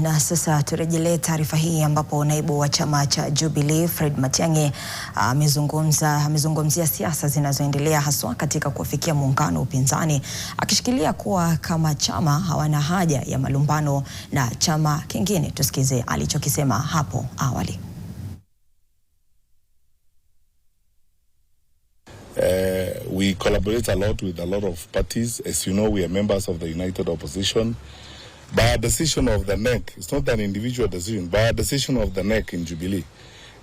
Na sasa turejelee taarifa hii ambapo naibu wa chama cha Jubilee Fred Matiang'i amezungumzia siasa zinazoendelea haswa katika kufikia muungano upinzani, akishikilia kuwa kama chama hawana haja ya malumbano na chama kingine. Tusikize alichokisema hapo awali. We collaborate a lot with a lot of parties. As you know, we are members of the United Opposition. By a decision of the NEC, it's not an individual decision, by a decision of the NEC in Jubilee.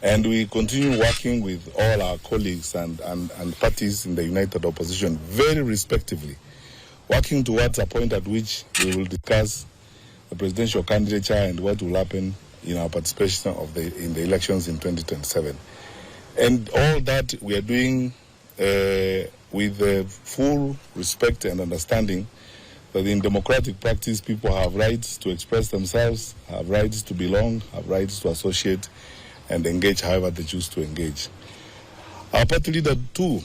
And we continue working with all our colleagues and parties in the United Opposition very respectively, working towards a point at which we will discuss the presidential candidature and what will happen in our participation in the elections in 2027. And all that we are doing with full respect and understanding that in democratic practice people have rights to express themselves, have rights to belong, have rights to associate and engage however they choose to engage. Our party leader too,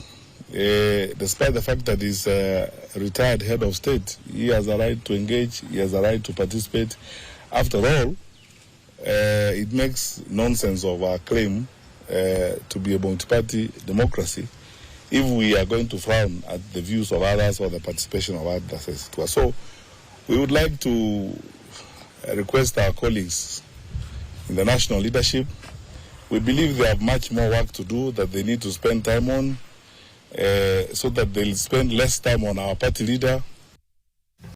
despite the fact that he's a retired head of state, he has a right to engage, he has a right to participate. After all, it makes nonsense of our claim to be a multi-party democracy if we are going to frown at the views of others or the participation of others. So we would like to request our colleagues in the national leadership. We believe they have much more work to do that they need to spend time on, so that they'll spend less time on our party leader